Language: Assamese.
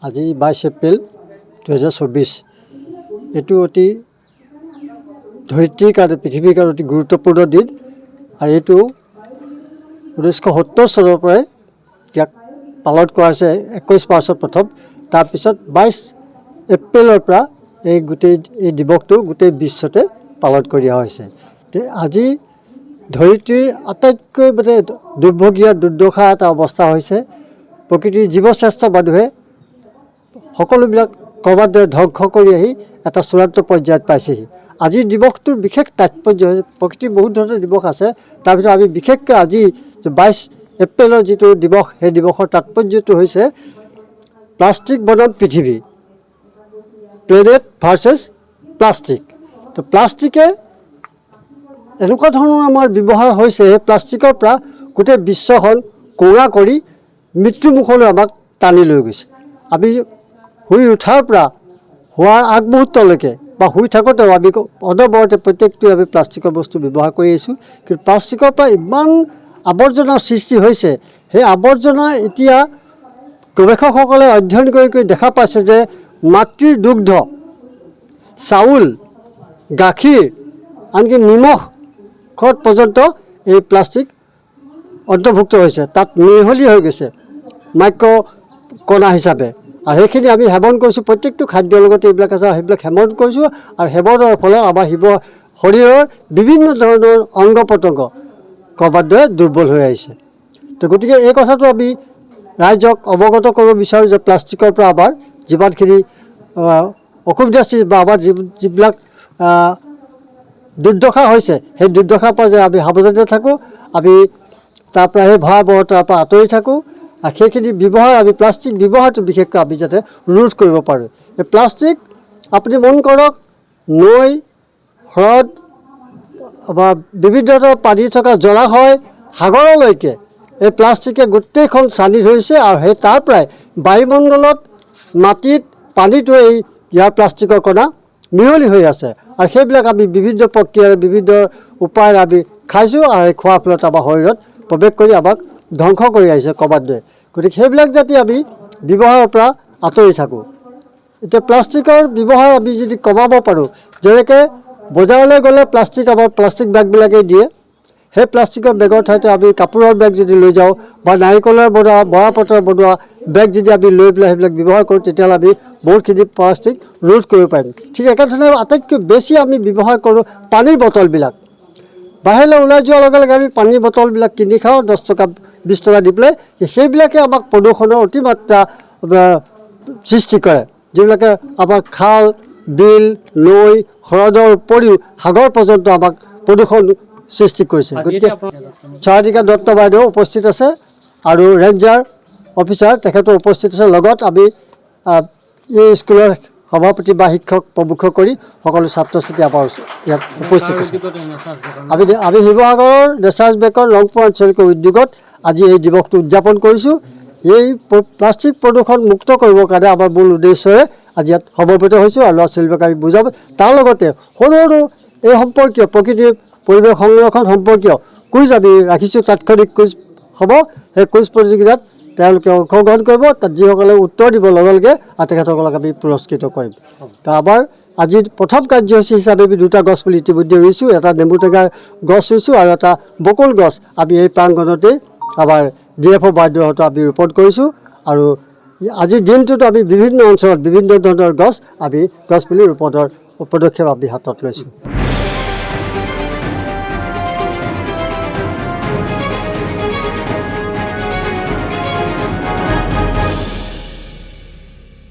আজি 22 এপ্ৰিল 2024 এইটো অতি ধৰিত্ৰীৰ কাৰণে পৃথিৱীৰ কাৰণে অতি গুৰুত্বপূৰ্ণ দিন আৰু এইটো 1970 চনৰ পৰাই ইয়াক পালন কৰা হৈছে 21 মাৰ্চত প্ৰথম তাৰপিছত 22 এপ্ৰিলৰ পৰা এই দিৱসটো গোটেই বিশ্বতে পালন কৰা হৈছে। আজি ধৰিত্ৰীৰ আটাইতকৈ দুৰ্ভগীয়া দুৰ্দশা এটা অৱস্থা হৈছে। প্ৰকৃতিৰ জীৱশ্ৰেষ্ঠ মানুহে সকলোবিলাক ক্ৰমান্বয়ে ধ্বংস কৰি আহি এটা চূড়ান্ত পৰ্যায়ত পাইছেহি। আজিৰ দিৱসটোৰ বিশেষ তাৎপৰ্য হৈছে প্ৰকৃতিৰ বহুত ধৰণৰ দিৱস আছে, তাৰ ভিতৰত আমি বিশেষকৈ আজি 22 এপ্ৰিলৰ যিটো দিৱস সেই দিৱসৰ তাৎপৰ্যটো হৈছে প্লাষ্টিক বনাম পৃথিৱী, প্লেনেট ভাৰ্চেছ প্লাষ্টিক। তো প্লাষ্টিকে এনেকুৱা ধৰণৰ আমাৰ ব্যৱহাৰ হৈছে, প্লাষ্টিকৰ পৰা গোটেই বিশ্বখন কোঙা কৰি মৃত্যুমুখলৈ আমাক টানি লৈ গৈছে। আমি শুই উঠাৰ পৰা হোৱাৰ আগমুহূৰ্তলৈকে বা শুই থাকোঁতেও আমি অনবৰতে প্ৰত্যেকটোৱে আমি প্লাষ্টিকৰ বস্তু ব্যৱহাৰ কৰি আহিছোঁ। কিন্তু প্লাষ্টিকৰ পৰা ইমান আৱৰ্জনাৰ সৃষ্টি হৈছে, সেই আৱৰ্জনা এতিয়া গৱেষকসকলে অধ্যয়ন কৰি দেখা পাইছে যে মাতৃৰ দুগ্ধ, চাউল, গাখীৰ, আনকি নিমখত পৰ্যন্ত এই প্লাষ্টিক অন্তৰ্ভুক্ত হৈছে, তাত মিহলি হৈ গৈছে মাইক্ৰ' কণা হিচাপে। আৰু সেইখিনি আমি সেৱন কৰিছোঁ, প্ৰত্যেকটো খাদ্যৰ লগতে এইবিলাক আছে, সেইবিলাক সেৱন কৰিছোঁ। আৰু সেৱনৰ ফলত আমাৰ শৰীৰৰ বিভিন্ন ধৰণৰ অংগ প্ৰত্যংগ ক্ৰমান্বয়ে দুৰ্বল হৈ আহিছে। তো গতিকে এই কথাটো আমি ৰাইজক অৱগত কৰিব বিচাৰোঁ যে প্লাষ্টিকৰ পৰা আমাৰ যিমানখিনি অসুবিধা সৃষ্টি বা আমাৰ যিবিলাক দুৰ্দশা হৈছে, সেই দুৰ্দশাৰ পৰা যে আমি সাৱধানে থাকোঁ, আমি তাৰ পৰা সেই ভয়াৱহতাৰ পৰা আঁতৰি থাকোঁ। আৰু সেইখিনি ব্যৱহাৰ আমি প্লাষ্টিক ব্যৱহাৰটো বিশেষকৈ আমি যাতে ৰোধ কৰিব পাৰোঁ। এই প্লাষ্টিক আপুনি মন কৰক, নৈ, হ্ৰদ বা বিভিন্ন ধৰণৰ পানী থকা জলাশয়, সাগৰলৈকে এই প্লাষ্টিকে গোটেইখন চানি ধৰিছে। আৰু সেই তাৰ পৰাই বায়ুমণ্ডলত, মাটিত, পানীতো ইয়াৰ প্লাষ্টিকৰ কণা মিহলি হৈ আছে। আৰু সেইবিলাক আমি বিভিন্ন প্ৰক্ৰিয়াৰে বিভিন্ন উপায়েৰে আমি খাইছোঁ, আৰু এই খোৱাৰ ফলত আমাৰ শৰীৰত প্ৰৱেশ কৰি আমাক ধ্বংস কৰি আহিছে ক্ৰমান্বয়ে। গতিকে সেইবিলাক যাতে আমি ব্যৱহাৰৰ পৰা আঁতৰি থাকোঁ। এতিয়া প্লাষ্টিকৰ ব্যৱহাৰ আমি যদি কমাব পাৰোঁ, যেনেকৈ বজাৰলৈ গ'লে আমাৰ প্লাষ্টিক বেগবিলাকেই দিয়ে, সেই প্লাষ্টিকৰ বেগৰ ঠাইতে আমি কাপোৰৰ বেগ যদি লৈ যাওঁ বা নাৰিকলৰ বনোৱা, মৰাপাটৰ বনোৱা বেগ যদি আমি লৈ পেলাই সেইবিলাক ব্যৱহাৰ কৰোঁ, তেতিয়াহ'লে আমি বহুতখিনি প্লাষ্টিক ৰোধ কৰিব পাৰিম। ঠিক একেধৰণে আটাইতকৈ বেছি আমি ব্যৱহাৰ কৰোঁ পানীৰ বটলবিলাক। বাহিৰলৈ ওলাই যোৱাৰ লগে লগে আমি পানীৰ বটলবিলাক কিনি খাওঁ 10 টকা 20 টকা দি পেলাই। সেইবিলাকে আমাক প্ৰদূষণৰ অতিমাত্ৰা সৃষ্টি কৰে, যিবিলাকে আমাক খাল, বিল, নৈ, হ্ৰদৰ উপৰিও সাগৰ পৰ্যন্ত আমাক প্ৰদূষণ সৃষ্টি কৰিছে। গতিকে চাৰিকা দত্ত বাইদেউ উপস্থিত আছে আৰু ৰেঞ্জাৰ অফিচাৰ তেখেতো উপস্থিত আছে। লগত আমি এই স্কুলৰ সভাপতি বা শিক্ষক প্ৰমুখ কৰি সকলো ছাত্ৰ ছাত্ৰী আমাৰ ইয়াত উপস্থিত আছে। আমি শিৱসাগৰৰ নেচাৰ্ছ বেংকৰ ৰংপুৰ আঞ্চলিক উদ্যোগত আজি এই দিৱসটো উদযাপন কৰিছোঁ। এই প্লাষ্টিক প্ৰদূষণ মুক্ত কৰিবৰ কাৰণে আমাৰ মূল উদ্দেশ্যৰে আজি ইয়াত সমবেত হৈছোঁ আৰু ল'ৰা ছোৱালীবোৰক আমি বুজাব। তাৰ লগতে সৰু সৰু এই সম্পৰ্কীয় প্ৰকৃতিৰ পৰিৱেশ সংৰক্ষণ সম্পৰ্কীয় কুইজ আমি ৰাখিছোঁ, তাৎক্ষণিক কুইজ হ'ব। সেই কুইজ প্ৰতিযোগিতাত তেওঁলোকে অংশগ্ৰহণ কৰিব, তাত যিসকলে উত্তৰ দিব লগে লগে আৰু তেখেতসকলক আমি পুৰস্কৃত কৰিম। তো আমাৰ আজিৰ প্ৰথম কাৰ্যসূচী হিচাপে আমি 2টা গছ পুলি ইতিমধ্যে ৰুইছোঁ, এটা নেমু টেঙাৰ গছ ৰুইছোঁ আৰু এটা বকুল গছ আমি এই প্ৰাংগণতেই আমাৰ DFO বাইদেউহঁতো আমি ৰোপণ কৰিছোঁ। আৰু আজিৰ দিনটোত আমি বিভিন্ন অঞ্চলত বিভিন্ন ধৰণৰ আমি গছ পুলি ৰোপণৰ পদক্ষেপ আমি হাতত লৈছোঁ।